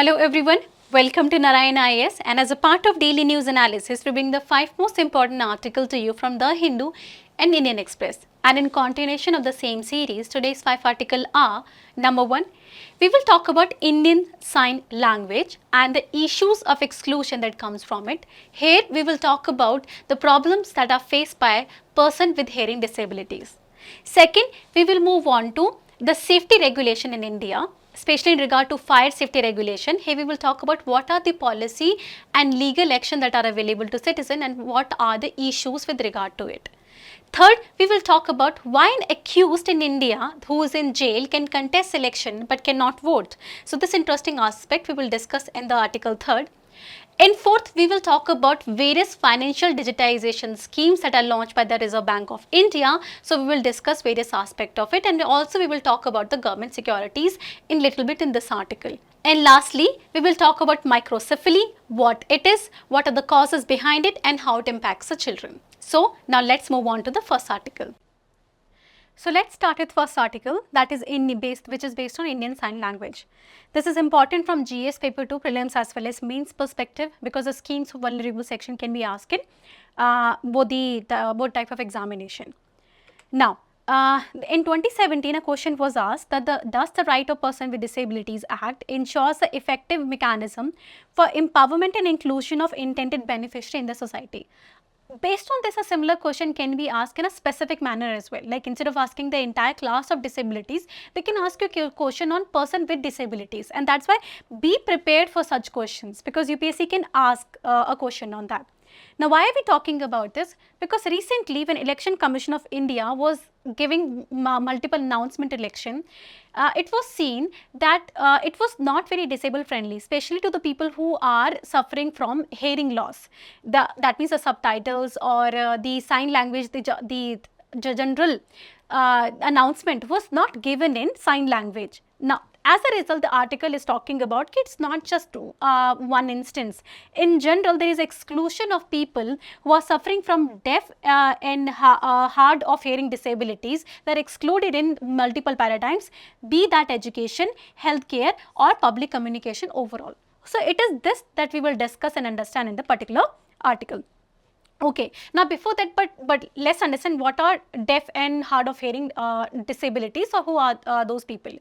Hello everyone, welcome to Narayana IAS, and as a part of daily news analysis, we bring the 5 most important articles to you from The Hindu and Indian Express. And in continuation of the same series, today's 5 articles are: number 1, we will talk about Indian Sign Language and the issues of exclusion that comes from it. Here we will talk about the problems that are faced by persons with hearing disabilities. Second, we will move on to the safety regulation in India, especially in regard to fire safety regulation. Here we will talk about what are the policy and legal action that are available to citizen and what are the issues with regard to it. Third, we will talk about why an accused in India who is in jail can contest election but cannot vote. So this interesting aspect we will discuss in the article 3rd. In 4th, we will talk about various financial digitization schemes that are launched by the Reserve Bank of India. So we will discuss various aspects of it, and also we will talk about the government securities in little bit in this article. And lastly, we will talk about microcephaly, what it is, what are the causes behind it, and how it impacts the children. So now let's move on to the first article. So let's start with first article, that is which is based on Indian Sign Language. This is important from GS paper 2 prelims as well as mains perspective, because the schemes for vulnerable section can be asked in both type of examination. Now, in 2017, a question was asked that does the Right of Person with Disabilities Act ensures the effective mechanism for empowerment and inclusion of intended beneficiary in the society? Based on this, a similar question can be asked in a specific manner as well. Like instead of asking the entire class of disabilities, they can ask you a question on person with disabilities, and that's why be prepared for such questions, because UPSC can ask a question on that. Now, why are we talking about this? Because recently when Election Commission of India was giving multiple announcement election, it was seen that it was not very disabled friendly, especially to the people who are suffering from hearing loss. That means the subtitles or the sign language, the general announcement was not given in sign language. Now, as a result, the article is talking about it's not just one instance. In general, there is exclusion of people who are suffering from deaf and hard of hearing disabilities. They are excluded in multiple paradigms, be that education, healthcare or public communication overall. So it is this that we will discuss and understand in the particular article. Okay, now before that, but let's understand what are deaf and hard of hearing disabilities, or who are those people.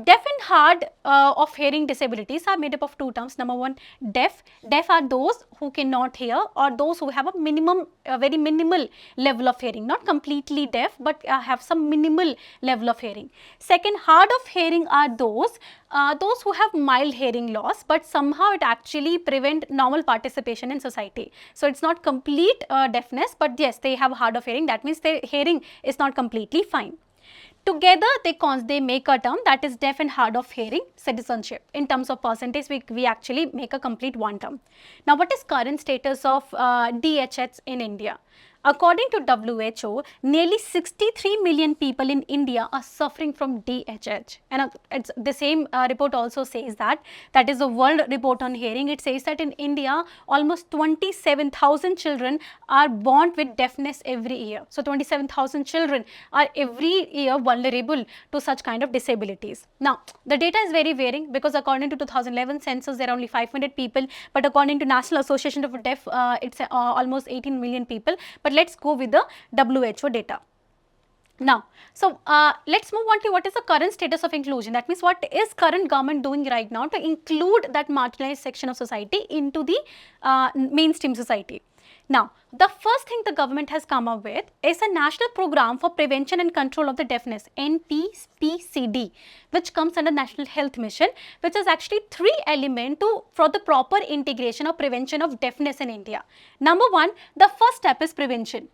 Deaf and hard of hearing disabilities are made up of two terms. Number 1, deaf. Deaf are those who cannot hear, or those who have a very minimal level of hearing, not completely deaf, but have some minimal level of hearing. Second, hard of hearing are those who have mild hearing loss, but somehow it actually prevent normal participation in society. So it's not complete deafness, but yes, they have hard of hearing. That means their hearing is not completely fine. Together, they make a term that is deaf and hard of hearing citizenship. In terms of percentage, we actually make a complete one term. Now, what is current status of DHH in India? According to WHO, nearly 63 million people in India are suffering from DHH. And it's the same report also says that is a world report on hearing. It says that in India, almost 27,000 children are born with deafness every year. So 27,000 children are every year vulnerable to such kind of disabilities. Now, the data is very varying, because according to 2011 census, there are only 500 people, but according to National Association of Deaf, it's almost 18 million people. But let's go with the WHO data. Now, so let's move on to what is the current status of inclusion. That means what is current government doing right now to include that marginalized section of society into the mainstream society. Now, the first thing the government has come up with is a National Program for Prevention and Control of the Deafness, NPPCD, which comes under National Health Mission, which is actually 3 elements for the proper integration or prevention of deafness in India. Number 1, the first step is prevention.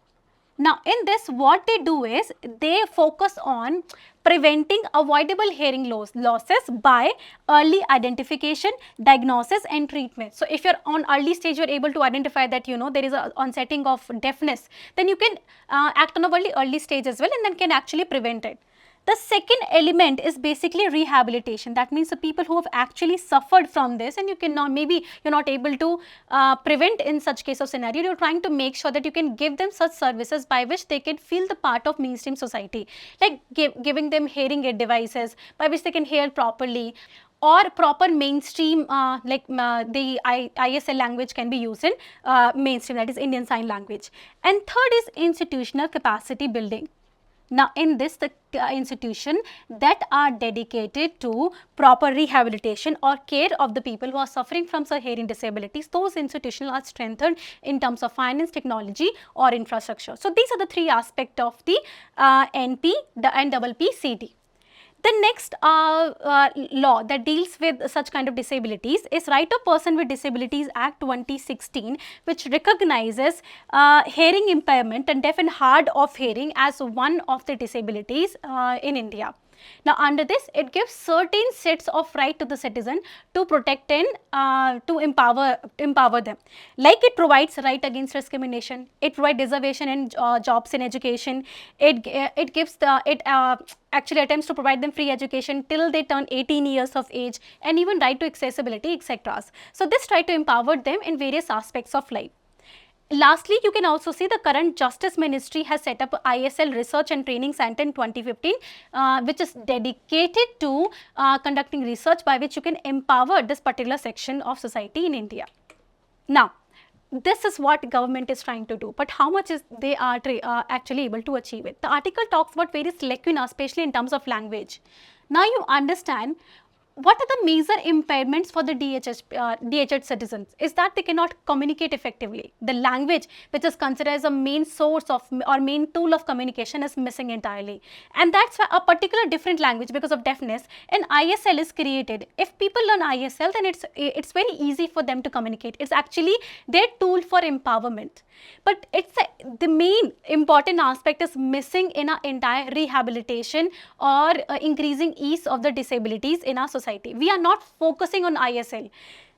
Now, in this, what they do is they focus on preventing avoidable hearing losses by early identification, diagnosis and treatment. So, if you're on early stage, you're able to identify that there is a onsetting of deafness, then you can act on a very early stage as well, and then can actually prevent it. The second element is basically rehabilitation. That means the people who have actually suffered from this, and you cannot, maybe you're not able to prevent in such case of scenario, you're trying to make sure that you can give them such services by which they can feel the part of mainstream society, like giving them hearing aid devices by which they can hear properly, or proper mainstream the ISL language can be used in mainstream, that is Indian Sign Language. And third is institutional capacity building. Now, in this, the institution that are dedicated to proper rehabilitation or care of the people who are suffering from hearing disabilities, those institutions are strengthened in terms of finance, technology or infrastructure. So, these are the three aspects of the NP, the NPPCD. The next law that deals with such kind of disabilities is Right of Person with Disabilities Act 2016, which recognizes hearing impairment and deaf and hard of hearing as one of the disabilities in India. Now, under this, it gives certain sets of right to the citizen to protect and to empower them. Like it provides right against discrimination, it provides reservation in jobs and education, it gives actually attempts to provide them free education till they turn 18 years of age, and even right to accessibility, etc. So, this try to empower them in various aspects of life. Lastly, you can also see the current Justice Ministry has set up ISL Research and Training Center in 2015, which is dedicated to conducting research by which you can empower this particular section of society in India. Now, this is what government is trying to do, but how much is they are actually able to achieve it? The article talks about various lacunas, especially in terms of language. Now, you understand what are the major impairments for the DHH citizens is that they cannot communicate effectively. The language, which is considered as a main source of or main tool of communication, is missing entirely, and that's why a particular different language because of deafness an ISL is created. If people learn ISL, then it's very easy for them to communicate. It's actually their tool for empowerment, but it's the main important aspect is missing in our entire rehabilitation or increasing ease of the disabilities in our society. We are not focusing on ISL.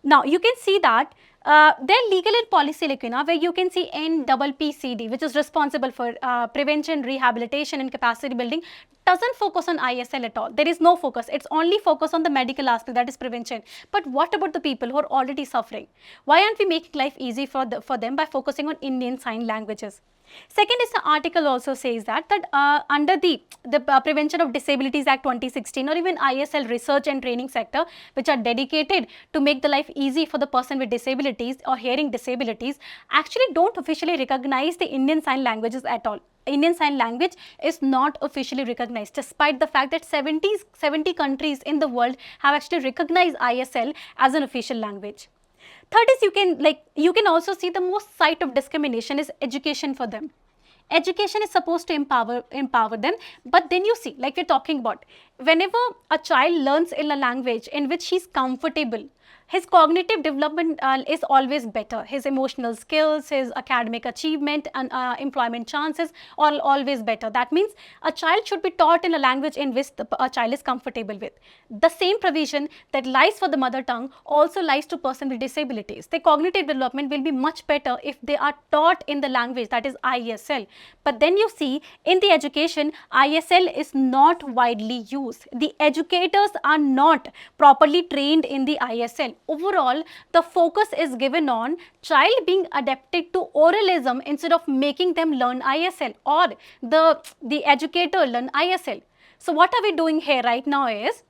Now, you can see that there are legal and policy lacuna where you can see NPPCD, which is responsible for prevention, rehabilitation and capacity building, doesn't focus on ISL at all. There is no focus. It's only focus on the medical aspect, that is prevention. But what about the people who are already suffering? Why aren't we making life easy for them by focusing on Indian Sign Languages? Second is the article also says that under the Prevention of Disabilities Act 2016 or even ISL Research and Training sector, which are dedicated to make the life easy for the person with disabilities or hearing disabilities, actually don't officially recognize the Indian Sign Languages at all. Indian Sign Language is not officially recognized, despite the fact that 70 countries in the world have actually recognized ISL as an official language. Third is you can also see the most site of discrimination is education for them. Education is supposed to empower them, but then you see, like we're talking about, whenever a child learns in a language in which he's comfortable, his cognitive development is always better. His emotional skills, his academic achievement and employment chances are always better. That means a child should be taught in a language in which a child is comfortable with. The same provision that lies for the mother tongue also lies to persons with disabilities. Their cognitive development will be much better if they are taught in the language, that is ISL. But then you see in the education, ISL is not widely used. The educators are not properly trained in the ISL. Overall, the focus is given on child being adapted to oralism instead of making them learn ISL, or the educator learn ISL. So what are we doing here right now is,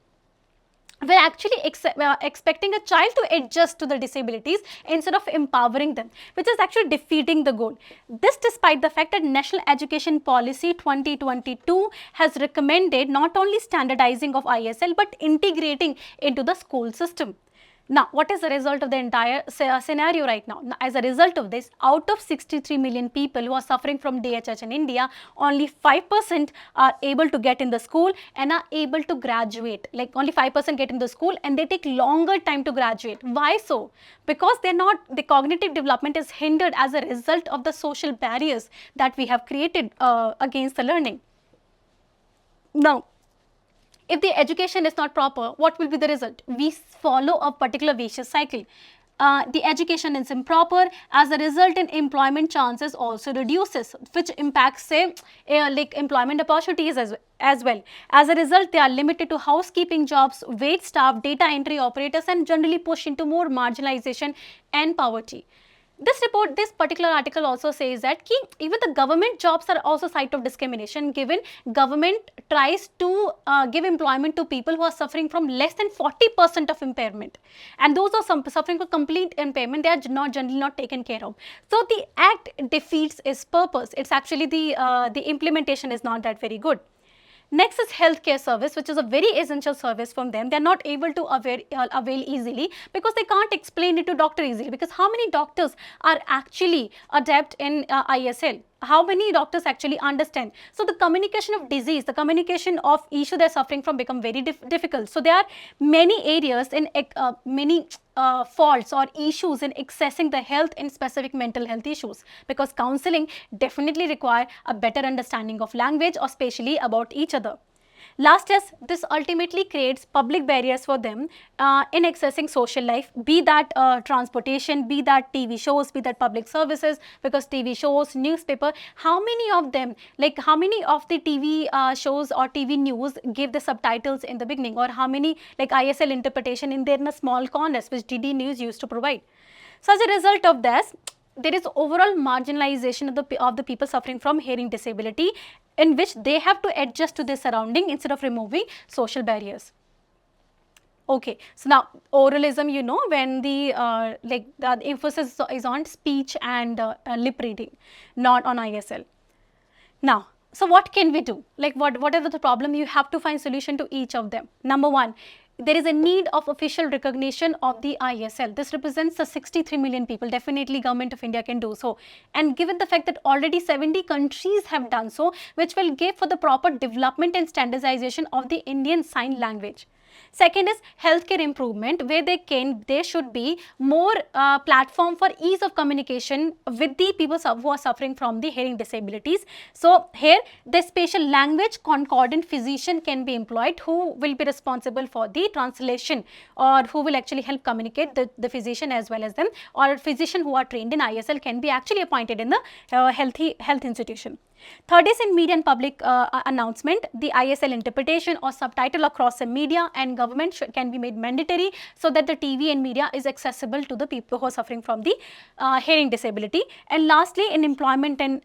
we're actually expecting a child to adjust to the disabilities instead of empowering them, which is actually defeating the goal. This despite the fact that National Education Policy 2022 has recommended not only standardizing of ISL but integrating into the school system. Now, what is the result of the entire scenario right now? Now, as a result of this, out of 63 million people who are suffering from DHH in India, only 5% are able to get in the school and are able to graduate. Like only 5% get in the school and they take longer time to graduate. Why so? Because the cognitive development is hindered as a result of the social barriers that we have created against the learning. Now, if the education is not proper, what will be the result? We follow a particular vicious cycle. The education is improper, as a result in employment chances also reduces, which impacts like employment opportunities as well. As a result, they are limited to housekeeping jobs, wait staff, data entry operators and generally push into more marginalization and poverty. This particular article also says that even the government jobs are also site of discrimination, given government tries to give employment to people who are suffering from less than 40% of impairment, and those are suffering from complete impairment, they are not generally not taken care of. So the act defeats its purpose. It's actually the implementation is not that very good. Next is healthcare service, which is a very essential service from them. They are not able to avail easily because they can't explain it to doctor easily, because how many doctors are actually adept in ISL? How many doctors actually understand? So the communication of disease, the communication of issue they're suffering from become very difficult. So there are many areas in many faults or issues in accessing the health and specific mental health issues, because counseling definitely require a better understanding of language or especially about each other. Last is, this ultimately creates public barriers for them in accessing social life, be that transportation, be that TV shows, be that public services, because TV shows, newspaper, how many of them, like how many of the TV shows or TV news give the subtitles in the beginning, or how many like ISL interpretation in there in a small corners which DD News used to provide. So as a result of this, there is overall marginalization of the people suffering from hearing disability, in which they have to adjust to their surrounding instead of removing social barriers. Okay, so now oralism, you know, when the emphasis is on speech and lip reading, not on ISL. Now, so what can we do? Like whatever the problem, you have to find solution to each of them. Number one, there is a need of official recognition of the ISL. This represents the 63 million people. Definitely government of India can do so. And given the fact that already 70 countries have done so, which will give for the proper development and standardization of the Indian Sign Language. Second is healthcare improvement, where there should be more platform for ease of communication with the people who are suffering from the hearing disabilities. So here the special language concordant physician can be employed, who will be responsible for the translation, or who will actually help communicate the physician as well as them, or physician who are trained in ISL can be actually appointed in the health institution. Third is in media and public announcement, the ISL interpretation or subtitle across the media and government can be made mandatory, so that the TV and media is accessible to the people who are suffering from the hearing disability. And lastly, in employment and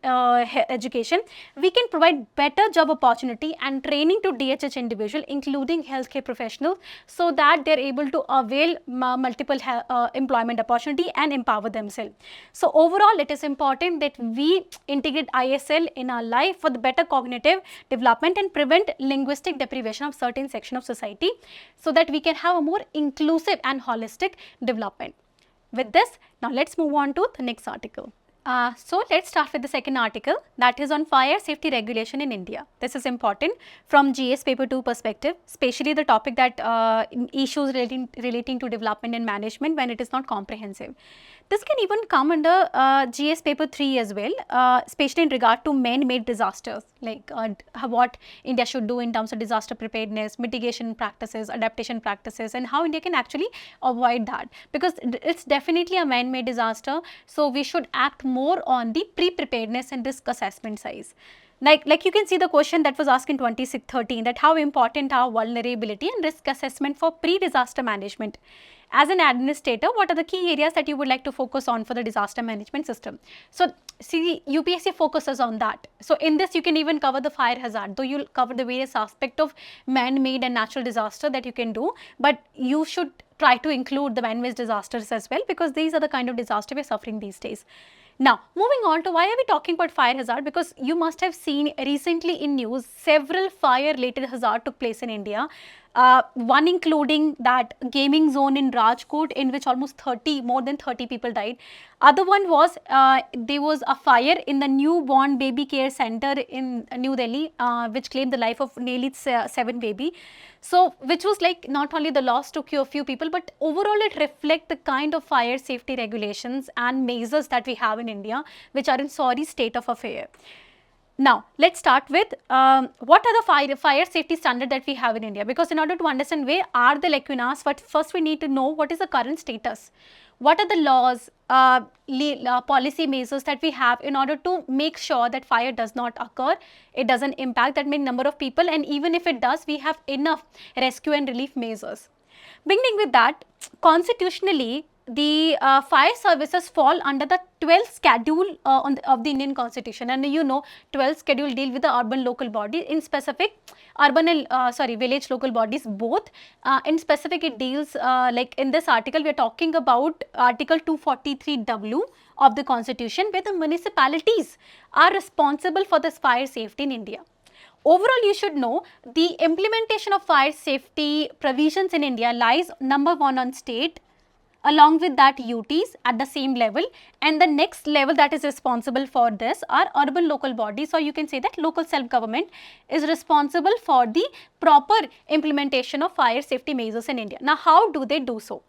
education, we can provide better job opportunity and training to DHH individual, including healthcare professionals, so that they are able to avail multiple employment opportunity and empower themselves. So overall, it is important that we integrate ISL in our life for the better cognitive development and prevent linguistic deprivation of certain section of society, so that we can have a more inclusive and holistic development. With this, now let's move on to the next article. So let's start with the second article, that is on fire safety regulation in India. This is important from GS paper 2 perspective, especially the topic that issues relating to development and management when it is not comprehensive. This can even come under GS paper 3 as well, especially in regard to man-made disasters, like what India should do in terms of disaster preparedness, mitigation practices, adaptation practices, and how India can actually avoid that, because it's definitely a man-made disaster. So we should act more on the pre-preparedness and risk assessment size. Like you can see the question that was asked in 2013, that how important are vulnerability and risk assessment for pre-disaster management. As an administrator, what are the key areas that you would like to focus on for the disaster management system? So see, UPSC focuses on that. So in this, you can even cover the fire hazard, though you'll cover the various aspects of man-made and natural disaster that you can do, but you should try to include the man-made disasters as well, because these are the kind of disaster we're suffering these days. Now, moving on to why are we talking about fire hazard, because you must have seen recently in news several fire related hazard took place in India. One including that gaming zone in Rajkot, in which almost more than 30 people died. Other one was there was a fire in the newborn baby care center in New Delhi, which claimed the life of nearly 7 baby. So which was like not only the loss to a few people, but overall it reflects the kind of fire safety regulations and measures that we have in India, which are in sorry state of affair. Now, let's start with what are the fire safety standard that we have in India, because in order to understand where are the lacunas, but first we need to know what is the current status. What are the laws, policy measures that we have in order to make sure that fire does not occur, it doesn't impact that many number of people, and even if it does, we have enough rescue and relief measures. Beginning with that, constitutionally, the fire services fall under the 12th schedule of the Indian Constitution, and you know 12th schedule deal with the urban local body, in specific urban and village local bodies both. In specific it deals like in this article we are talking about article 243W of the Constitution, where the municipalities are responsible for this fire safety in India. Overall, you should know the implementation of fire safety provisions in India lies number 1 on state, along with that UTs at the same level, and the next level that is responsible for this are urban local bodies, or you can say that local self-government is responsible for the proper implementation of fire safety measures in India. Now, how do they do so?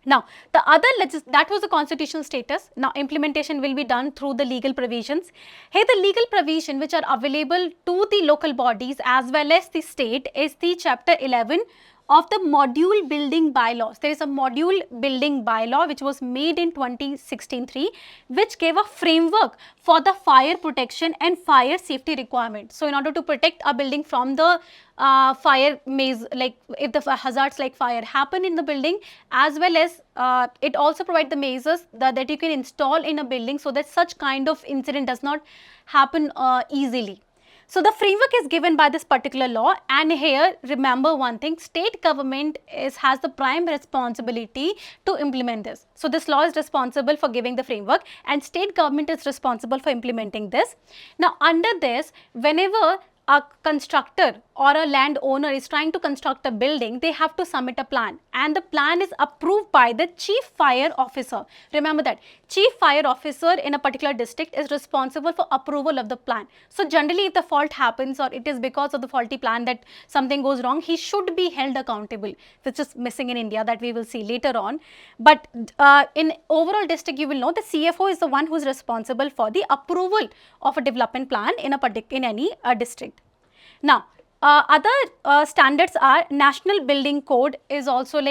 Now, the other that was the constitutional status. Now, implementation will be done through the legal provisions. Here, the legal provision which are available to the local bodies as well as the state is the chapter 11 of the module building bylaws. There is a module building bylaw which was made in 2016-3, which gave a framework for the fire protection and fire safety requirements. So, in order to protect a building from the fire maze, like if the hazards like fire happen in the building, as well as it also provides the measures that you can install in a building so that such kind of incident does not happen easily. So, the framework is given by this particular law, and here remember one thing, state government has the prime responsibility to implement this. So, this law is responsible for giving the framework and state government is responsible for implementing this. Now, under this, whenever a constructor or a landowner is trying to construct a building, they have to submit a plan, and the plan is approved by the chief fire officer. Remember that chief fire officer in a particular district is responsible for approval of the plan. So, generally if the fault happens or it is because of the faulty plan that something goes wrong, he should be held accountable, which is missing in India, that we will see later on. But in overall district, you will know the CFO is the one who is responsible for the approval of a development plan in any district. Now, other standards are National Building Code is also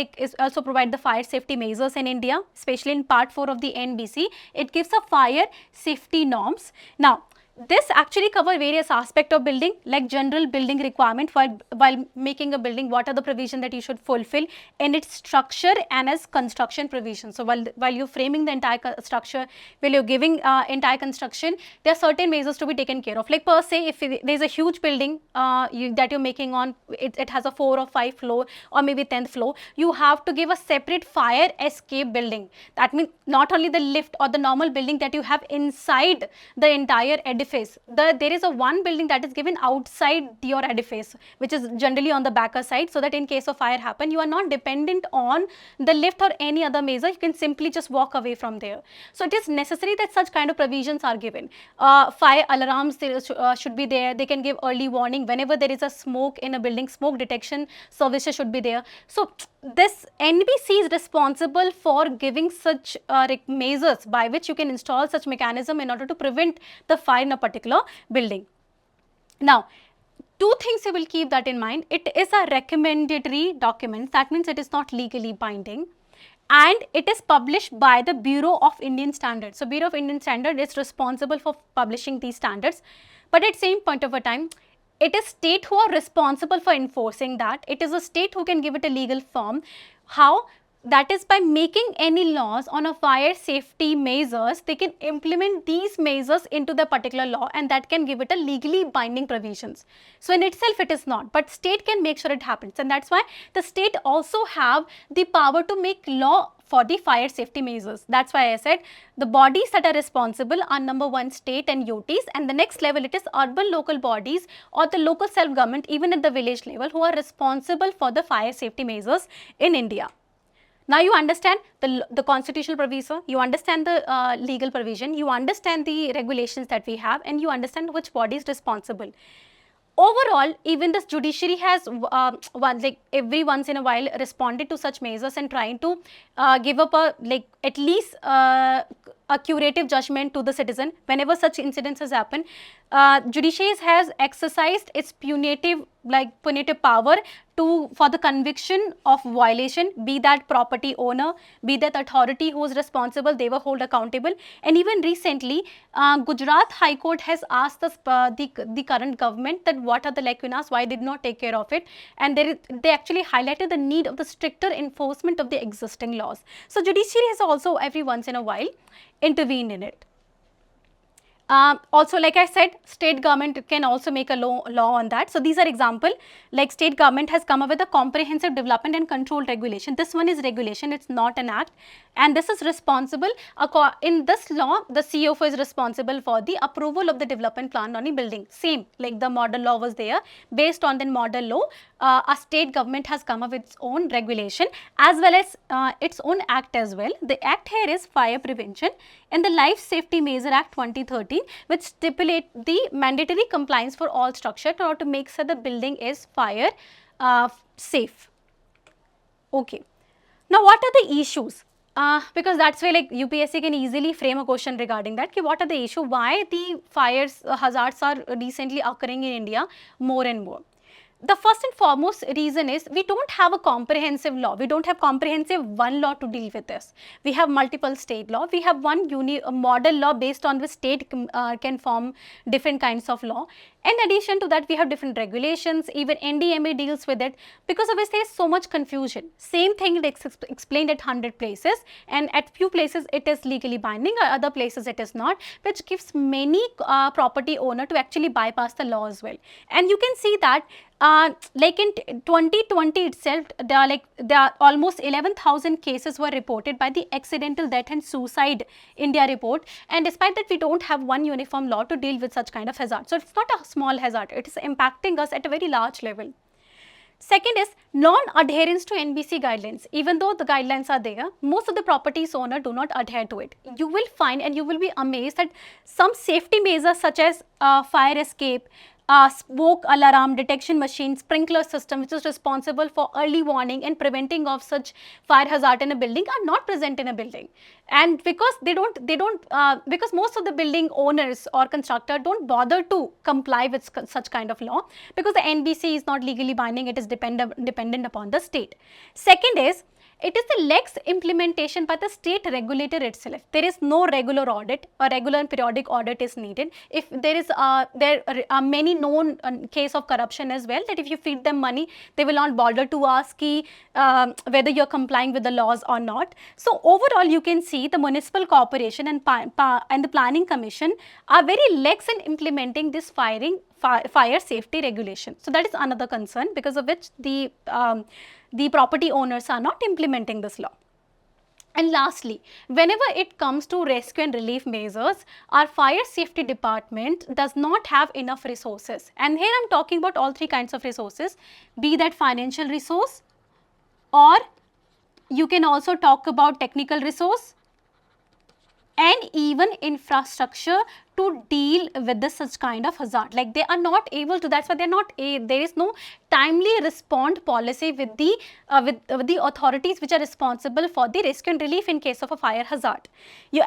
provide the fire safety measures in India, especially in part 4 of the NBC. It gives a fire safety norms. Now, this actually cover various aspects of building, like general building requirement while making a building, what are the provisions that you should fulfill in its structure and as construction provisions. So, while you're framing the entire structure, while you're giving entire construction, there are certain measures to be taken care of. Like per se, if there's a huge building that you're making on, it has a 4 or 5 floor or maybe 10th floor, you have to give a separate fire escape building. That means not only the lift or the normal building that you have inside the entire edifice. There is a one building that is given outside your edifice, which is generally on the backer side, so that in case of fire happen, you are not dependent on the lift or any other measure. You can simply just walk away from there. So, it is necessary that such kind of provisions are given. Fire alarms should be there. They can give early warning whenever there is a smoke in a building. Smoke detection services should be there. So, this NBC is responsible for giving such measures by which you can install such mechanism in order to prevent the fire in a particular building. Now, two things you will keep that in mind. It is a recommendatory document, that means it is not legally binding, and it is published by the Bureau of Indian Standards. So, Bureau of Indian Standards is responsible for publishing these standards, but at same point of a time, it is state who are responsible for enforcing that. It is a state who can give it a legal form. How? That is by making any laws on a fire safety measures, they can implement these measures into the particular law, and that can give it a legally binding provisions. So, in itself it is not, but state can make sure it happens, and that is why the state also have the power to make law for the fire safety measures. That is why I said the bodies that are responsible are number 1 state and UTs, and the next level it is urban local bodies or the local self-government, even at the village level, who are responsible for the fire safety measures in India. Now, you understand the constitutional provision, you understand the legal provision, you understand the regulations that we have, and you understand which body is responsible. Overall, even the judiciary has every once in a while responded to such measures and trying to give up at least a curative judgment to the citizen whenever such incidents has happened. Judiciary has exercised its punitive power for the conviction of violation, be that property owner, be that authority who is responsible, they were held accountable. And even recently, Gujarat High Court has asked the current government that what are the lacunas, why did not take care of it, and they actually highlighted the need of the stricter enforcement of the existing laws. So judiciary has also every once in a while intervened in it. Also, like I said, state government can also make a law on that. So these are example, like state government has come up with a comprehensive development and control regulation. This one is regulation, it's not an act, and this is responsible. In this law, the CFO is responsible for the approval of the development plan on a building. Same like the model law was there. Based on the model law, a state government has come up with its own regulation as well as its own act as well. The act here is Fire Prevention and the Life Safety Measure Act 2013, which stipulate the mandatory compliance for all structure in order to make sure the building is fire safe. Okay. Now, what are the issues? Because that's why like UPSC can easily frame a question regarding that. What are the issues? Why the fires hazards are recently occurring in India more and more? The first and foremost reason is we don't have a comprehensive law. We don't have comprehensive one law to deal with this. We have multiple state law. We have one model law based on which state can form different kinds of law. In addition to that, we have different regulations. Even NDMA deals with it. Because of which there is so much confusion. Same thing is explained at 100 places, and at few places it is legally binding, or other places it is not, which gives many property owner to actually bypass the law as well. And you can see that like in 2020 itself, there are almost 11,000 cases were reported by the Accidental Death and Suicide India report, and despite that we don't have one uniform law to deal with such kind of hazard. So it's not a small hazard, it is impacting us at a very large level. Second is non-adherence to NBC guidelines. Even though the guidelines are there, most of the properties owner do not adhere to it. You will find and you will be amazed that some safety measures such as fire escape, smoke alarm detection machine, sprinkler system, which is responsible for early warning and preventing of such fire hazard in a building, are not present in a building. And because because most of the building owners or constructor don't bother to comply with such kind of law, because the NBC is not legally binding, it is dependent upon the state. Second is, it is the lax implementation by the state regulator itself. There is no regular audit, a regular and periodic audit is needed. If there is there are many known case of corruption as well, that if you feed them money, they will not bother to ask whether you are complying with the laws or not. So overall, you can see the municipal corporation and the planning commission are very lax in implementing this fire safety regulation. So that is another concern, because of which the property owners are not implementing this law. And lastly, whenever it comes to rescue and relief measures, our fire safety department does not have enough resources. And here I am talking about all three kinds of resources, be that financial resource, or you can also talk about technical resource, and even infrastructure to deal with this such kind of hazard. Like they are not able to, that's why they are not there is no timely respond policy with the authorities which are responsible for the rescue and relief in case of a fire hazard.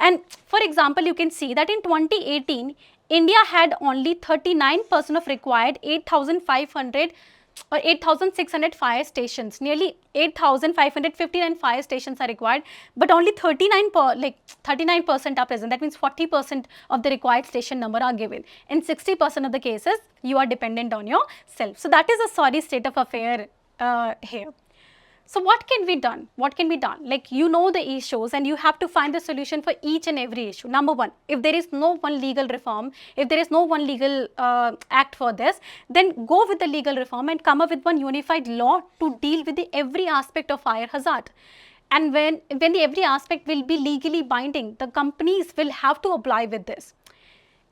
And for example, you can see that in 2018 India had only 39% of required 8,500 or 8,600 fire stations. Nearly 8,559 fire stations are required, but only 39% are present. That means 40% of the required station number are given. In 60% of the cases, you are dependent on yourself. So that is a sorry state of affair here. So what can be done? What can be done? Like, you know the issues and you have to find the solution for each and every issue. Number one, if there is no one legal reform, if there is no one legal act for this, then go with the legal reform and come up with one unified law to deal with the every aspect of fire hazard. And when the every aspect will be legally binding, the companies will have to apply with this.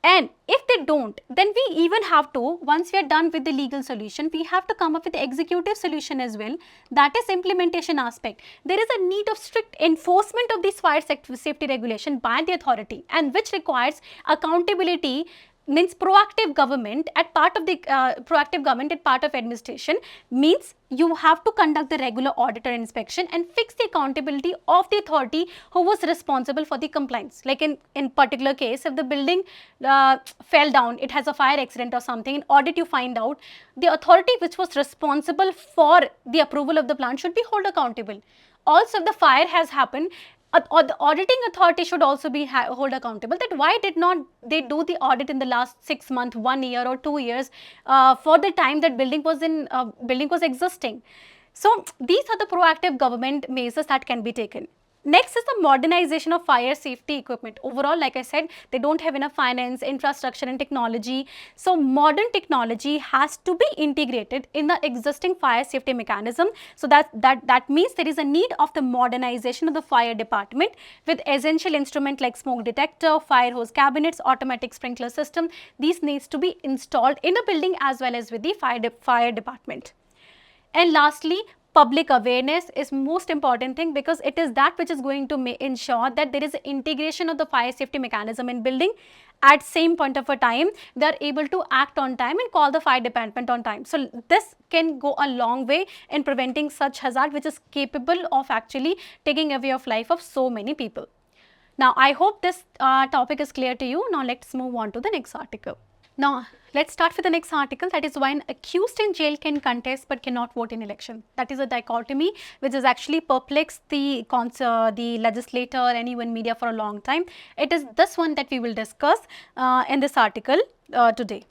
And if they don't, then we even have to, once we are done with the legal solution, we have to come up with the executive solution as well. That is implementation aspect. There is a need of strict enforcement of this fire safety regulation by the authority, and which requires accountability means proactive government at part of the administration means you have to conduct the regular audit or inspection and fix the accountability of the authority who was responsible for the compliance. Like in particular case, if the building fell down, it has a fire accident or something, in audit you find out the authority which was responsible for the approval of the plant should be held accountable. Also, if the fire has happened, or the auditing authority should also be hold accountable, that why did not they do the audit in the last 6 months, 1 year or 2 years for the time that building was existing. So these are the proactive government measures that can be taken. Next is the modernization of fire safety equipment. Overall, like I said, they don't have enough finance, infrastructure and technology. So modern technology has to be integrated in the existing fire safety mechanism. So that means there is a need of the modernization of the fire department with essential instrument like smoke detector, fire hose cabinets, automatic sprinkler system. These needs to be installed in the building as well as with the fire department. And lastly, public awareness is most important thing, because it is that which is going to ensure that there is integration of the fire safety mechanism in building. At same point of a time, they are able to act on time and call the fire department on time. So this can go a long way in preventing such hazard, which is capable of actually taking away of life of so many people. Now, I hope this topic is clear to you. Now, let's move on to the next article. Now, let's start with the next article, that is why an accused in jail can contest but cannot vote in election. That is a dichotomy which has actually perplexed the legislator and even media for a long time. It is this one that we will discuss in this article today.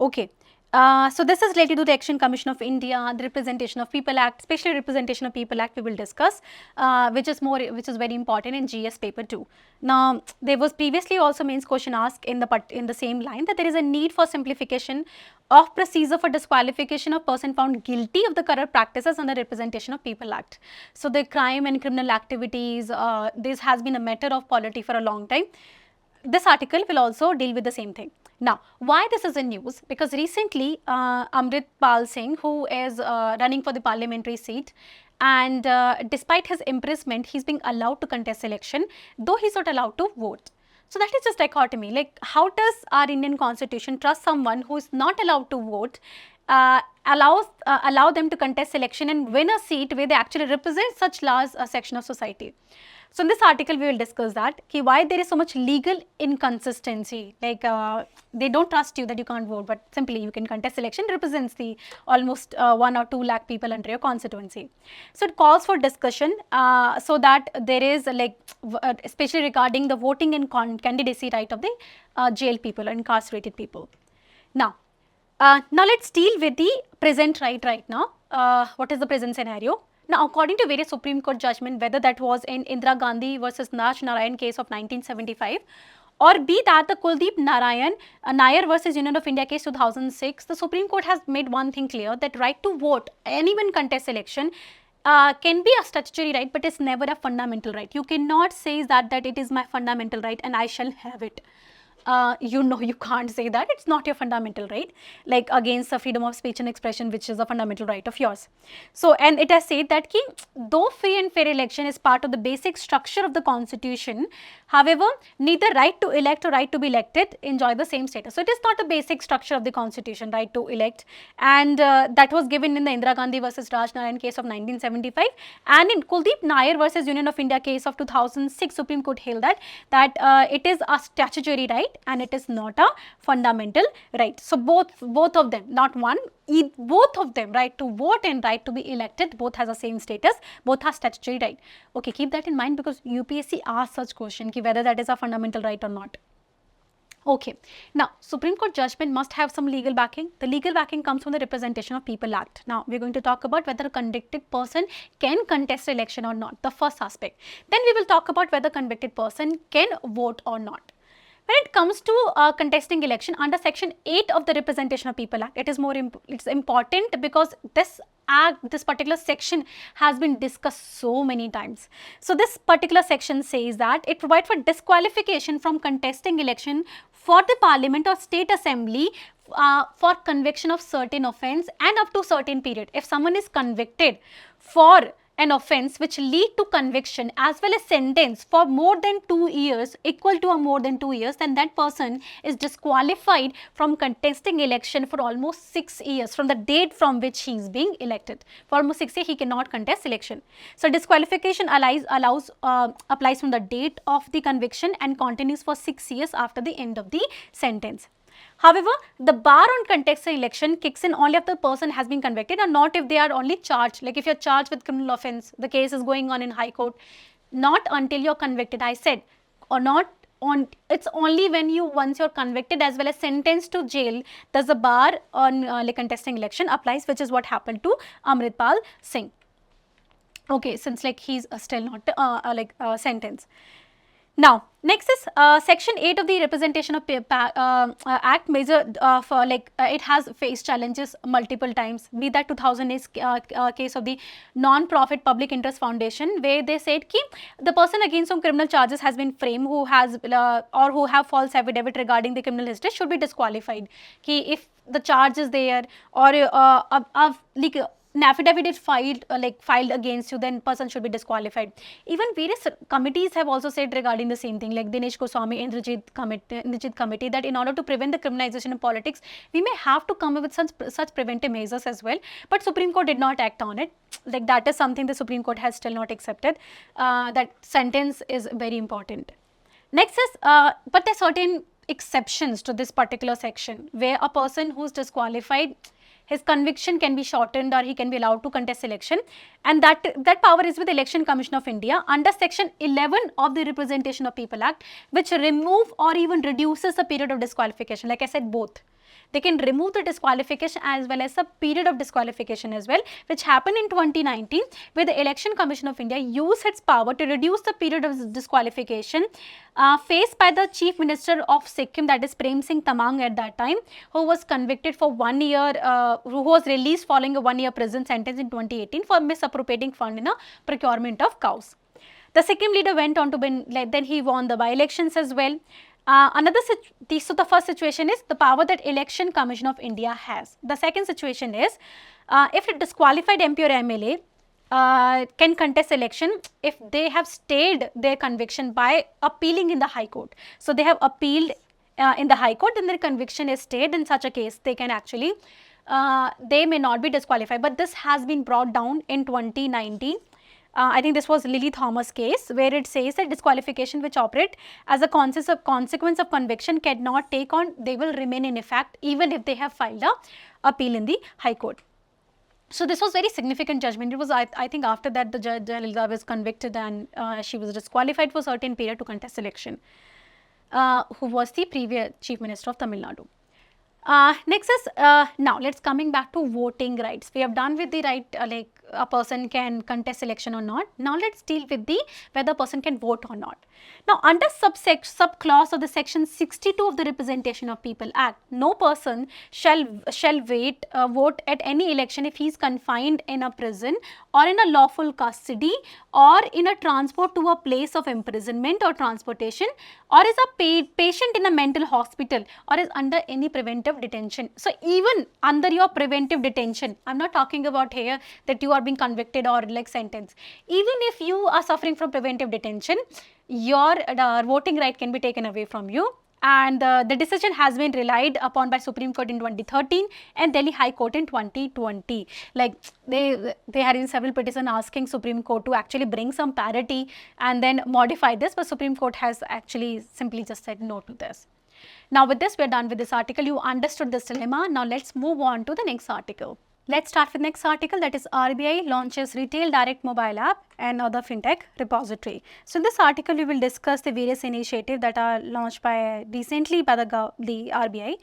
Okay. So this is related to the Election Commission of India, the Representation of People Act, Special Representation of People Act we will discuss, which is very important in GS paper 2. Now, there was previously also mains question asked in the same line, that there is a need for simplification of procedure for disqualification of person found guilty of the corrupt practices under Representation of People Act. So the crime and criminal activities, this has been a matter of polity for a long time. This article will also deal with the same thing. Now, why this is in news? Because recently, Amrit Pal Singh, who is running for the parliamentary seat, and despite his imprisonment, he's being allowed to contest election, though he's not allowed to vote. So that is just dichotomy. Like, how does our Indian constitution trust someone who is not allowed to vote, allow them to contest election and win a seat where they actually represent such large section of society? So in this article, we will discuss that, why there is so much legal inconsistency. Like they don't trust you that you can't vote, but simply you can contest election, represents the almost 1 or 2 lakh people under your constituency. So it calls for discussion so that there is especially regarding the voting and candidacy right of the jail people or incarcerated people. Now let's deal with the present right now. What is the present scenario? Now, according to various Supreme Court judgment, whether that was in Indira Gandhi versus Raj Narayan case of 1975, or be that the Kuldeep Nair versus Union of India case 2006, the Supreme Court has made one thing clear, that right to vote, anyone contest election, can be a statutory right, but it's never a fundamental right. You cannot say that it is my fundamental right and I shall have it. You can't say that. It's not your fundamental right, like against the freedom of speech and expression, which is a fundamental right of yours. So, and it has said that though free and fair election is part of the basic structure of the constitution, however, neither right to elect or right to be elected enjoy the same status. So, it is not the basic structure of the constitution, right to elect, and that was given in the Indira Gandhi versus Raj Narayan case of 1975, and in Kuldeep Nair versus Union of India case of 2006, Supreme Court held that it is a statutory right and it is not a fundamental right. So both of them, not one, both of them, right to vote and right to be elected, both has the same status, both are statutory right. Okay, keep that in mind, because UPSC asks such question whether that is a fundamental right or not. Okay, now Supreme Court judgment must have some legal backing. The legal backing comes from the Representation of People Act. Now we are going to talk about whether a convicted person can contest election or not, the first aspect. Then we will talk about whether convicted person can vote or not. When it comes to contesting election under Section 8 of the Representation of People Act, it's important because this particular section has been discussed so many times. So this particular section says that it provides for disqualification from contesting election for the Parliament or State Assembly for conviction of certain offence and up to certain period. If someone is convicted for an offence which lead to conviction as well as sentence for more than 2 years, equal to or more than 2 years, then that person is disqualified from contesting election for almost 6 years from the date from which he is being elected. For almost 6 years he cannot contest election. So disqualification applies from the date of the conviction and continues for 6 years after the end of the sentence. However, the bar on contesting election kicks in only if the person has been convicted and not if they are only charged. Like if you are charged with criminal offence, the case is going on in High Court, not until you are convicted, I said, or not on, it's only when you, once you are convicted as well as sentenced to jail, does the bar on like contesting election applies, which is what happened to Amritpal Singh. Okay, since like he's still not sentenced. Now, next is section 8 of the Representation of Act measure for it has faced challenges multiple times, be that 2008 case of the non-profit public interest foundation, where they said ki the person against whom criminal charges has been framed who has or who have false affidavit regarding the criminal history should be disqualified. Ki if the charge is there or an affidavit is filed against you, then person should be disqualified. Even various committees have also said regarding the same thing, like Dinesh Goswami Indrajit committee, that in order to prevent the criminalization of politics, we may have to come up with such preventive measures as well. But Supreme Court did not act on it. Like that is something the Supreme Court has still not accepted. That sentence is very important. Next is, but there are certain exceptions to this particular section where a person who is disqualified, his conviction can be shortened or he can be allowed to contest election, and that power is with the Election Commission of India under section 11 of the Representation of People Act, which remove or even reduces the period of disqualification. Like I said, both. They can remove the disqualification as well as the period of disqualification as well, which happened in 2019, where the Election Commission of India used its power to reduce the period of disqualification faced by the Chief Minister of Sikkim, that is Prem Singh Tamang at that time, who was convicted for 1 year, who was released following a 1-year prison sentence in 2018 for misappropriating fund in a procurement of cows. The Sikkim leader went on to win, then he won the by-elections as well. So the first situation is the power that Election Commission of India has. The second situation is if a disqualified MP or MLA can contest election if they have stayed their conviction by appealing in the High Court. So they have appealed in the High Court and their conviction is stayed. In such a case, they can actually, they may not be disqualified. But this has been brought down in 2019. I think this was Lily Thomas case, where it says that disqualification which operate as a consequence of conviction cannot take on, they will remain in effect even if they have filed a appeal in the High Court. So this was very significant judgment. It was, I think after that the judge Jayalalitha was convicted and she was disqualified for a certain period to contest election, who was the previous Chief Minister of Tamil Nadu. Next is, now let's coming back to voting rights. We have done with the right, like a person can contest election or not. Now let's deal with the whether a person can vote or not. Now under subclause of the section 62 of the Representation of People Act, no person shall vote at any election if he is confined in a prison or in a lawful custody or in a transport to a place of imprisonment or transportation, or is a patient in a mental hospital, or is under any preventive detention. So even under your preventive detention, I'm not talking about here that you are being convicted or like sentenced. Even if you are suffering from preventive detention, your voting right can be taken away from you. And the decision has been relied upon by Supreme Court in 2013 and Delhi High Court in 2020. Like they had in several petitions asking Supreme Court to actually bring some parity and then modify this, but Supreme Court has actually simply just said no to this. Now with this, we are done with this article. You understood this dilemma. Now let's move on to the next article. Let's start with next article, that is RBI launches retail direct mobile app and other fintech repository. So in this article, we will discuss the various initiatives that are launched by recently by the RBI,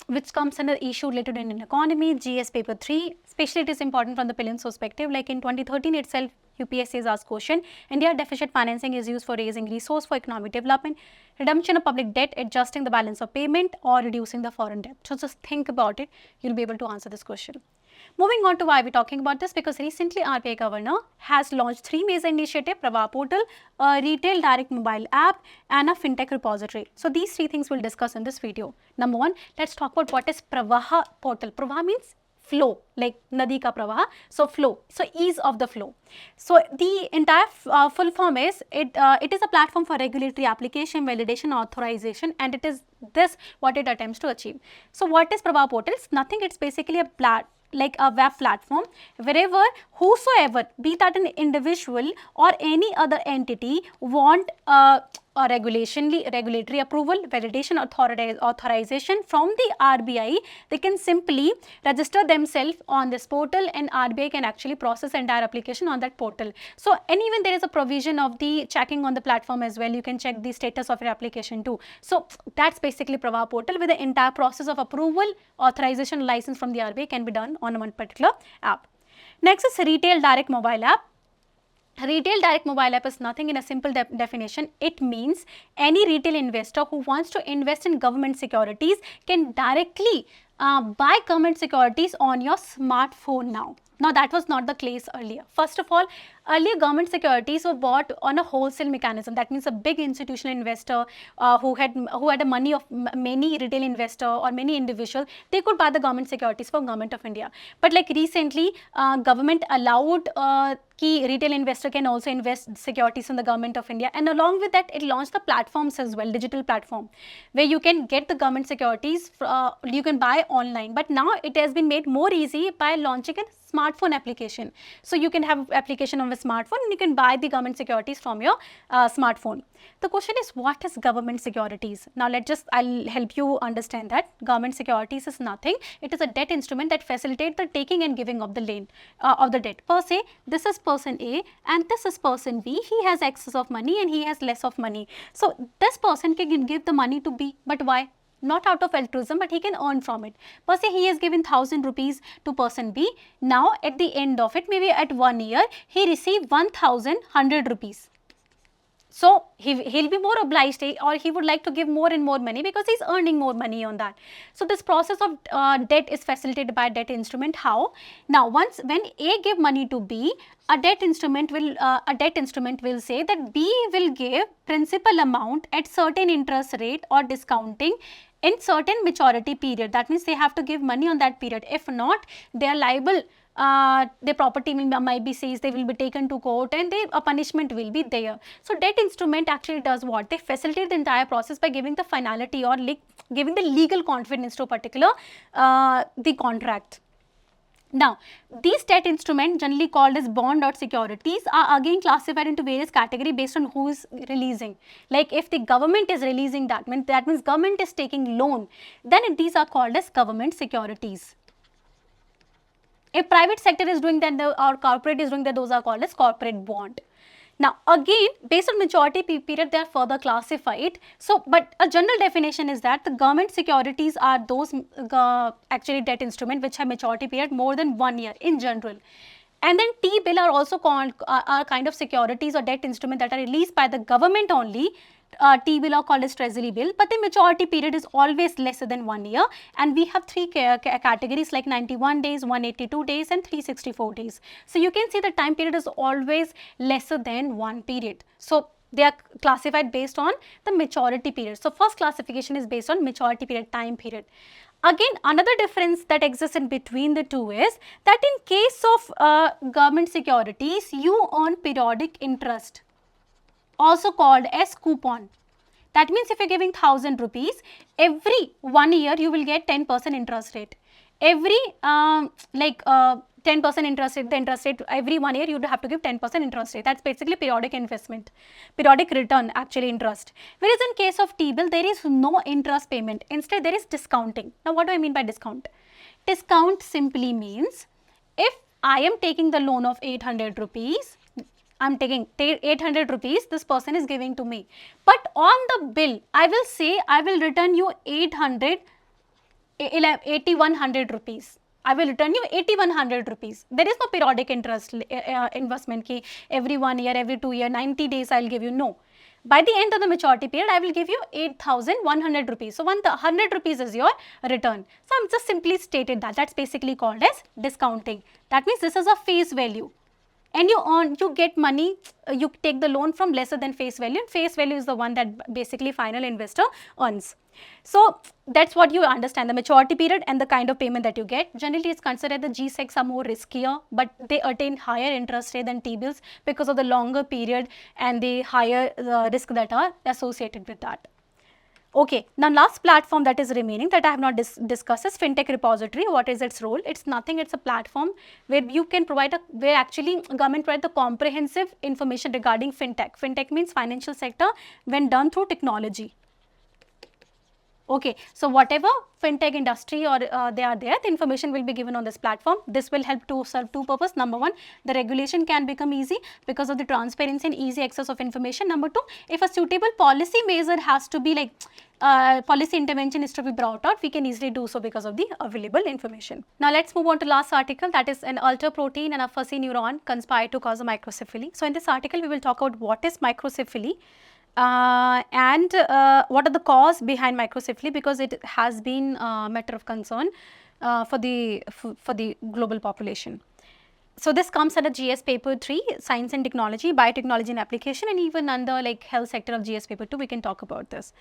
which comes under issue related to Indian economy, GS paper 3. Especially it is important from the prelims perspective. Like in 2013 itself, UPSC has asked question, India deficit financing is used for raising resource for economic development, redemption of public debt, adjusting the balance of payment, or reducing the foreign debt. So just think about it, you'll be able to answer this question. Moving on to why we're talking about this, because recently RBI Governor has launched 3 major initiatives: Prava portal, a retail direct mobile app, and a fintech repository. So these 3 things we'll discuss in this video. Number 1, let's talk about what is Pravaha portal. Pravaha means flow, like nadi ka pravah, so flow, so ease of the flow. So the entire full form is, it is a platform for regulatory application, validation, authorization, and it is this what it attempts to achieve. So what is Prabha Portal? It's nothing, it's basically a like a web platform wherever whosoever, be that an individual or any other entity, want a regulatory approval, validation, authorization from the RBI, they can simply register themselves on this portal, and RBI can actually process entire application on that portal. So, and even there is a provision of the checking on the platform as well. You can check the status of your application too. So, that's basically Prava portal, where the entire process of approval, authorization, license from the RBI can be done on one particular app. Next is Retail Direct Mobile App. Retail direct mobile app is nothing, in a simple definition. It means any retail investor who wants to invest in government securities can directly buy government securities on your smartphone now. Now that was not the case earlier. First of all, earlier government securities were bought on a wholesale mechanism. That means a big institutional investor who had a money of many retail investor or many individuals, they could buy the government securities for Government of India. But like recently, government allowed key retail investor can also invest securities in the Government of India, and along with that, it launched the platforms as well, digital platform, where you can get the government securities, you can buy online. But now it has been made more easy by launching a smartphone application. So you can have application on a smartphone and you can buy the government securities from your smartphone. The question is, what is government securities? Now I'll help you understand that. Government securities is nothing. It is a debt instrument that facilitates the taking and giving of the loan of the debt. Per se, this is person A and this is person B. He has excess of money and he has less of money. So this person can give the money to B, but why? Not out of altruism, but he can earn from it. Per se, he has given 1000 rupees to person B. Now, at the end of it, maybe at 1 year, he received 1100 rupees. So, he'll be more obliged, or he would like to give more and more money because he's earning more money on that. So, this process of debt is facilitated by a debt instrument. How? Now, when A give money to B, a debt instrument will say that B will give principal amount at certain interest rate or discounting in certain maturity period. That means they have to give money on that period. If not, they are liable. Their property might be seized, they will be taken to court, and a punishment will be there. So, debt instrument actually does what? They facilitate the entire process by giving the finality or giving the legal confidence to a particular the contract. Now, these debt instruments, generally called as bond or securities, are again classified into various categories based on who is releasing. Like if the government is releasing that means government is taking loan, then these are called as government securities. If private sector is doing that or corporate is doing that, those are called as corporate bond. Now, again, based on maturity period, they are further classified. So, but a general definition is that the government securities are those actually debt instrument which have maturity period more than 1 year in general. And then T-bill are also called are kind of securities or debt instrument that are released by the government only. T-bill are called as treasury bill, but the maturity period is always lesser than 1 year, and we have three categories like 91 days, 182 days and 364 days. So, you can see the time period is always lesser than 1 period. So, they are classified based on the maturity period. So, first classification is based on maturity period, time period. Again, another difference that exists in between the two is that in case of government securities, you earn periodic interest, also called as coupon. That means if you're giving 1000 rupees, every 1 year you will get 10% interest rate. Every 10% interest rate, the interest rate every 1 year you would have to give 10% interest rate. That's basically periodic investment, periodic return actually interest. Whereas in case of T-bill, there is no interest payment. Instead, there is discounting. Now, what do I mean by discount? Discount simply means if I am taking the loan of 800 rupees, I'm taking 800 rupees, this person is giving to me. But on the bill, I will say I will return you 8100 rupees. I will return you 8100 rupees. There is no periodic interest investment ki every 1 year, every 2 year, 90 days I will give you. No. By the end of the maturity period, I will give you 8100 rupees. So, 100 rupees is your return. So, I'm just simply stated that. That's basically called as discounting. That means this is a face value. and you get money, you take the loan from lesser than face value, and face value is the one that basically final investor earns. So that's what you understand, the maturity period and the kind of payment that you get. Generally, it's considered the G-Secs are more riskier, but they attain higher interest rate than T-bills because of the longer period and the higher risk that are associated with that. Okay, now last platform that is remaining that I have not discussed is fintech repository. What is its role? It's nothing, it's a platform where you can provide where actually government provide the comprehensive information regarding fintech. Fintech means financial sector when done through technology. Okay, so whatever fintech industry or they are there, the information will be given on this platform. This will help to serve two purposes. Number one, the regulation can become easy because of the transparency and easy access of information. Number two, if a suitable policy measure has to be like policy intervention is to be brought out, we can easily do so because of the available information. Now let's move on to last article, that is an alter protein and a fussy neuron conspire to cause a microcephaly. So in this article we will talk about what is microcephaly and what are the cause behind microcephaly, because it has been a matter of concern for the global population. So this comes under GS paper 3, science and technology, biotechnology and application, and even under like health sector of GS paper 2 we can talk about this.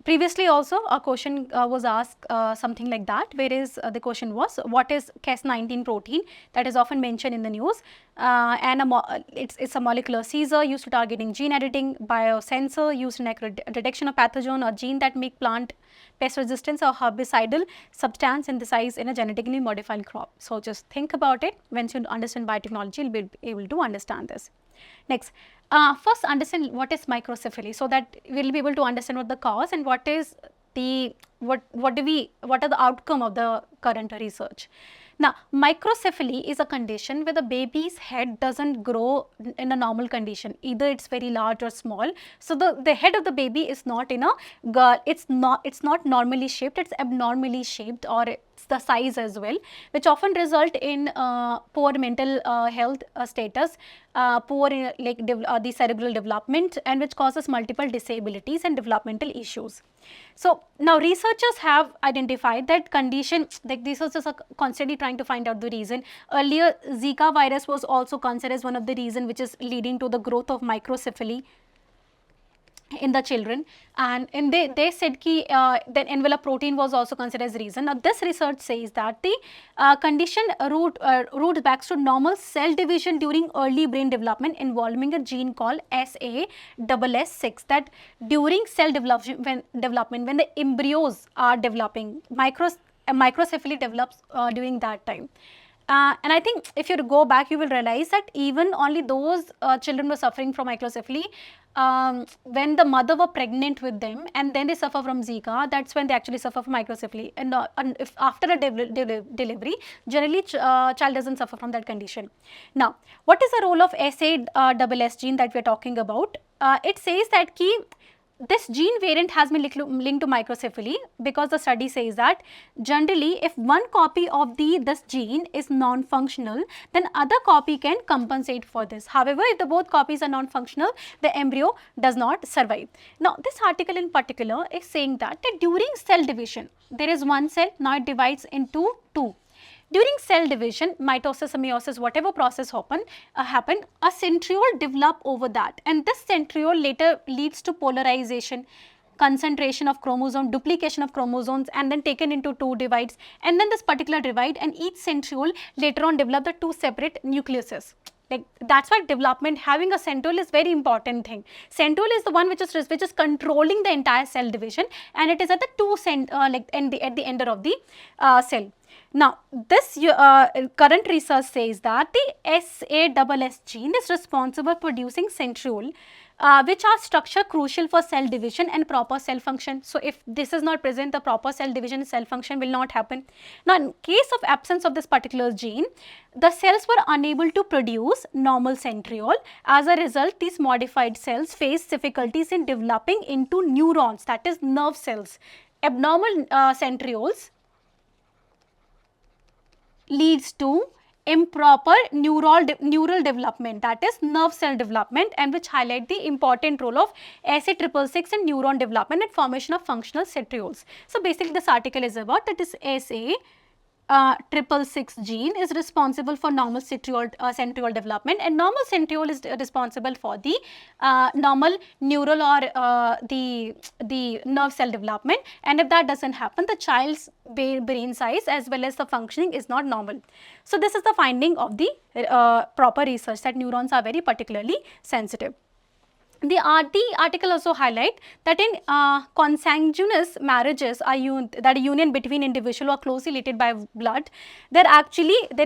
Previously also a question was asked something like that, whereas the question was what is Cas19 protein, that is often mentioned in the news, and it's a molecular seizure used to targeting gene editing, biosensor used in accurate detection of pathogen or gene that make plant pest resistance or herbicidal substance synthesized in a genetically modified crop. So just think about it. Once you understand biotechnology, you'll be able to understand this. Next, first understand what is microcephaly, so that we'll be able to understand what the cause and what is the what are the outcome of the current research. Now, microcephaly is a condition where the baby's head doesn't grow in a normal condition. Either it's very large or small. So the head of the baby is not in a it's not normally shaped, it's abnormally shaped, or it's the size as well, which often result in poor mental health status, poor the cerebral development, and which causes multiple disabilities and developmental issues. So now researchers have identified that condition, like researchers are constantly trying to find out the reason. Earlier Zika virus was also considered as one of the reason which is leading to the growth of microcephaly in the children, and they said ki then envelope protein was also considered as reason. Now this research says that the condition roots back to normal cell division during early brain development involving a gene called SASS6, that during cell development when the embryos are developing, microcephaly develops during that time. And I think if you go back, you will realize that even only those children were suffering from microcephaly when the mother were pregnant with them, and then they suffer from Zika. That's when they actually suffer from microcephaly. And if after a delivery, generally child doesn't suffer from that condition. Now, what is the role of SASS gene that we are talking about? It says that this gene variant has been linked to microcephaly because the study says that generally if one copy of this gene is non-functional, then other copy can compensate for this. However, if the both copies are non-functional, the embryo does not survive. Now, this article in particular is saying that during cell division, there is one cell, now it divides into two. During cell division, mitosis or meiosis, whatever process happen, a centriole develop over that, and this centriole later leads to polarization, concentration of chromosome, duplication of chromosomes, and then taken into two divides, and then this particular divide, and each centriole later on develop the two separate nucleuses. Like that's why development, having a centriole is very important thing. Centriole is the one which is controlling the entire cell division, and it is at the at the end of the cell. Now, this current research says that the SASS gene is responsible for producing centriole, which are structure crucial for cell division and proper cell function. So, if this is not present, the proper cell division and cell function will not happen. Now, in case of absence of this particular gene, the cells were unable to produce normal centriole. As a result, these modified cells face difficulties in developing into neurons, that is nerve cells. Abnormal centrioles leads to improper neural development, that is nerve cell development, and which highlight the important role of SA666 in neuron development and formation of functional centrioles. So basically this article is about that is 666 gene is responsible for normal centriole development, and normal centriole is responsible for the normal neural or the nerve cell development, and if that doesn't happen, the child's brain size as well as the functioning is not normal. So this is the finding of the proper research, that neurons are very particularly sensitive. The article also highlight that in consanguineous marriages, that a union between individual or closely related by blood, there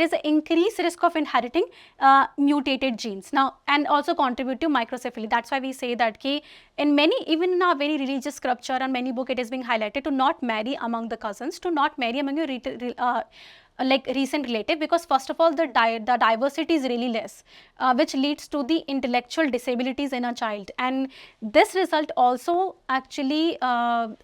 is an increased risk of inheriting mutated genes now, and also contribute to microcephaly. That's why we say that in many, even in our very religious scripture and many book, it is being highlighted to not marry among the cousins, to not marry among your like recent relative, because first of all the diversity is really less, which leads to the intellectual disabilities in a child, and this result also actually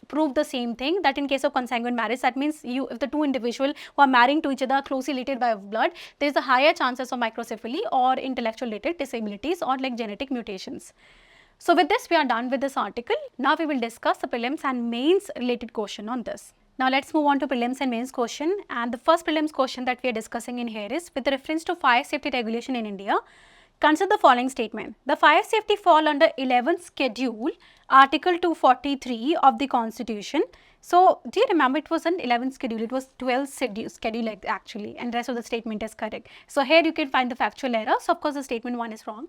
proved the same thing, that in case of consanguine marriage, that means if the two individuals who are marrying to each other are closely related by blood, there is a higher chances of microcephaly or intellectual related disabilities or like genetic mutations. So with this we are done with this article. Now we will discuss the prelims and mains related question on this. Now let's move on to prelims and mains question, and the first prelims question that we are discussing in here is with reference to fire safety regulation in India. Consider the following statement. The fire safety fall under 11th schedule, article 243 of the constitution. So do you remember, it was an 11th schedule, it was 12th schedule actually, and rest of the statement is correct. So here you can find the factual error. So of course the statement 1 is wrong.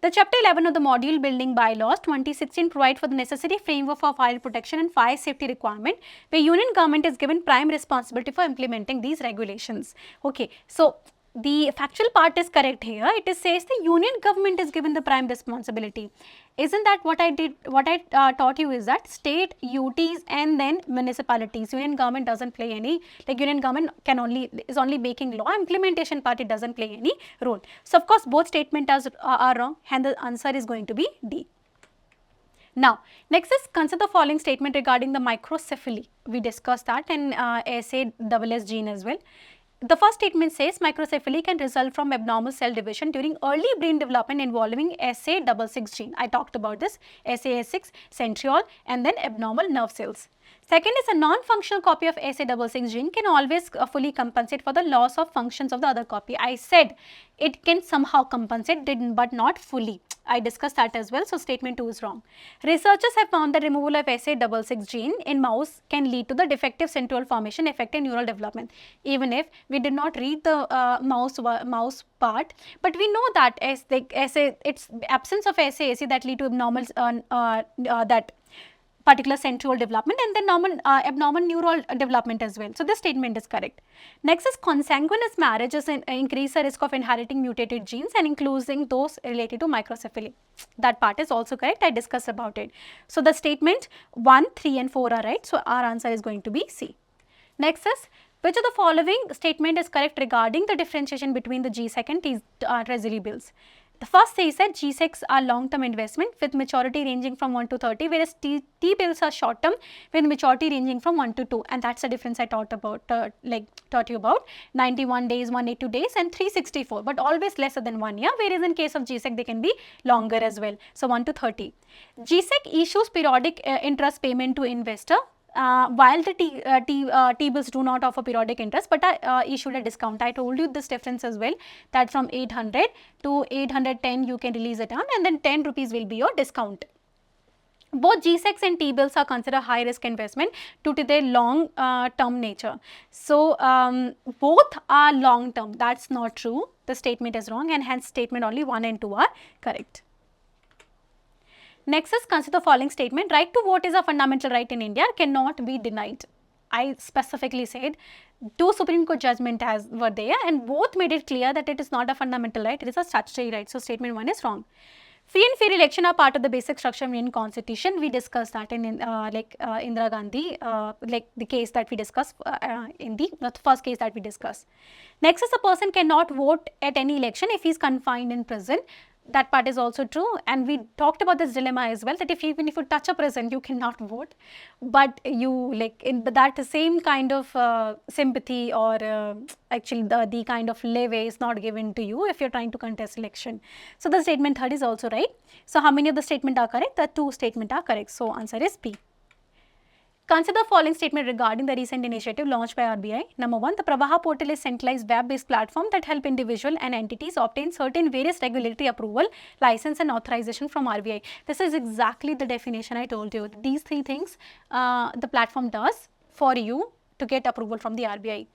The chapter 11 of the module building bylaws 2016 provide for the necessary framework for fire protection and fire safety requirement, where union government is given prime responsibility for implementing these regulations. Okay, so the factual part is correct here. It says the union government is given the prime responsibility. Isn't that what I did? What I taught you is that state, UTs and then municipalities, union government doesn't play any, like union government is only making law, implementation part it doesn't play any role. So of course both statements are wrong, and the answer is going to be D. Now, next is consider the following statement regarding the microcephaly. We discussed that in SASS gene as well. The first statement says microcephaly can result from abnormal cell division during early brain development involving SA66 gene. I talked about this, SAS6, centriole and then abnormal nerve cells. Second is a non-functional copy of SA66 gene can always fully compensate for the loss of functions of the other copy. I said it can somehow compensate, but not fully. I discussed that as well. So statement 2 is wrong. Researchers have found that removal of SA66 gene in mouse can lead to the defective centriole formation affecting neural development. Even if we did not read the mouse part, but we know that it's absence of SAAC that lead to abnormal that particular centriole development and then abnormal neural development as well. So this statement is correct. Next is consanguineous marriages increase the risk of inheriting mutated genes and including those related to microcephaly. That part is also correct. I discussed about it. So the statement 1, 3 and 4 are right. So our answer is going to be C. Next is, which of the following statement is correct regarding the differentiation between the G-Sec and Treasury bills? The first says that G-Secs are long-term investment with maturity ranging from 1 to 30, whereas T-bills are short-term with maturity ranging from 1 to 2, and that's the difference I taught you about 91 days, 182 days and 364, but always lesser than 1 year, whereas in case of G-Sec they can be longer as well, so 1 to 30. G-Sec issues periodic interest payment to investor, while the T-bills do not offer periodic interest but are issued a discount. I told you this difference as well, that from 800 to 810 you can release a term and then 10 rupees will be your discount. Both G-Secs and T-bills are considered high risk investment due to their long term nature. So both are long term. That's not true. The statement is wrong, and hence statement only 1 and 2 are correct. Next is consider the following statement. Right to vote is a fundamental right in India, cannot be denied. I specifically said 2 Supreme Court judgments were there and both made it clear that it is not a fundamental right, it is a statutory right. So statement 1 is wrong. Free and fair election are part of the basic structure of Indian constitution. We discussed that in Indira Gandhi, like the case that we discussed in the first case that we discussed. Next is, a person cannot vote at any election if he is confined in prison. That part is also true, and we talked about this dilemma as well, that even if you touch a prison you cannot vote, but you in that same kind of sympathy or actually the kind of leeway is not given to you if you are trying to contest election. So the statement 3 is also right. So how many of the statement are correct? The 2 statement are correct. So answer is B. Consider the following statement regarding the recent initiative launched by RBI. Number 1, the Pravaha portal is centralized web-based platform that help individual and entities obtain certain various regulatory approval, license and authorization from RBI. This is exactly the definition I told you. These three things the platform does for you to get approval from the RBI.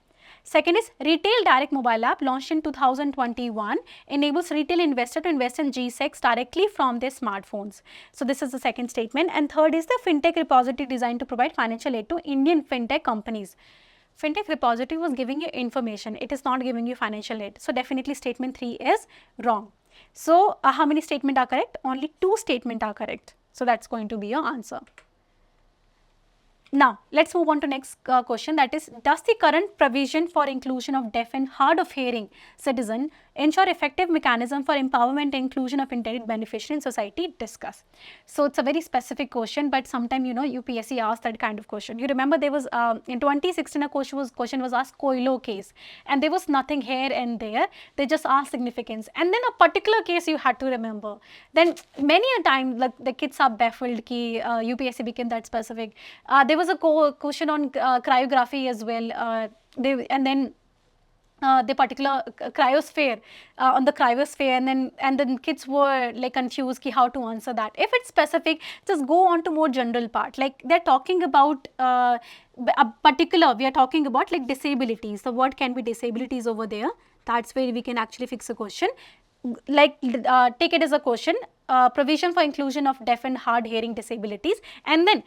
Second is retail direct mobile app launched in 2021 enables retail investor to invest in G-Secs directly from their smartphones. So this is the second statement. And third is the fintech repository designed to provide financial aid to Indian fintech companies. Fintech repository was giving you information. It is not giving you financial aid. So definitely statement 3 is wrong. So how many statements are correct? Only 2 statements are correct. So that's going to be your answer. Now, let's move on to next question, that is, does the current provision for inclusion of deaf and hard of hearing citizen ensure effective mechanism for empowerment and inclusion of intended beneficiary in society? Discuss. So, it's a very specific question, but sometime UPSC asked that kind of question. You remember there was in 2016 a question was asked Coelho case, and there was nothing here and there. They just asked significance, and then a particular case you had to remember. Then many a time, like the kids are baffled ki UPSC became that specific. There was a question on cryography as well, and then the particular cryosphere, on the cryosphere, and then kids were like confused ki how to answer that. If it's specific, just go on to more general part, like they're talking about a particular, we are talking about like disabilities. So what can be disabilities over there? That's where we can actually fix a question. Like take it as a question, provision for inclusion of deaf and hard hearing disabilities, and then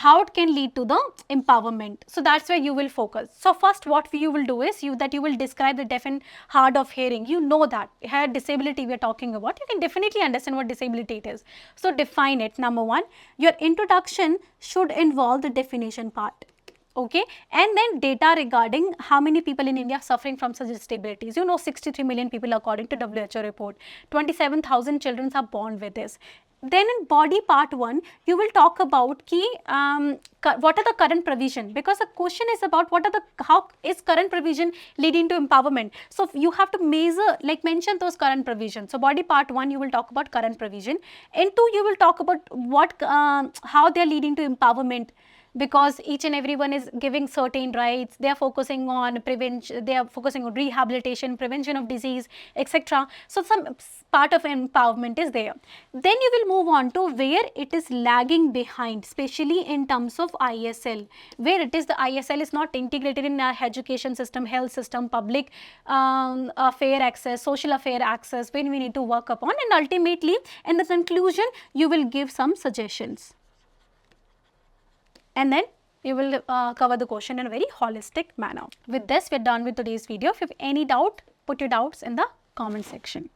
how it can lead to the empowerment. So that's where you will focus. So first what you will do is you will describe the deaf and hard of hearing. You know that here disability we are talking about. You can definitely understand what disability it is. So define it. Number 1, your introduction should involve the definition part. Okay, and then data regarding how many people in India are suffering from such disabilities. 63 million people according to WHO report. 27,000 children are born with this. Then in body part 1, you will talk about what are the current provision, because the question is about how is current provision leading to empowerment. So you have to mention those current provisions. So body part 1, you will talk about current provision. In 2, you will talk about how they are leading to empowerment, because each and everyone is giving certain rights. They are focusing on prevention, they are focusing on rehabilitation, prevention of disease, etc. So some part of empowerment is there. Then you will move on to where it is lagging behind, especially in terms of ISL, where it is the ISL is not integrated in our education system, health system, public affair access, social affair access, when we need to work upon, and ultimately in the conclusion you will give some suggestions. And then you will cover the question in a very holistic manner. With this, we are done with today's video. If you have any doubt, put your doubts in the comment section.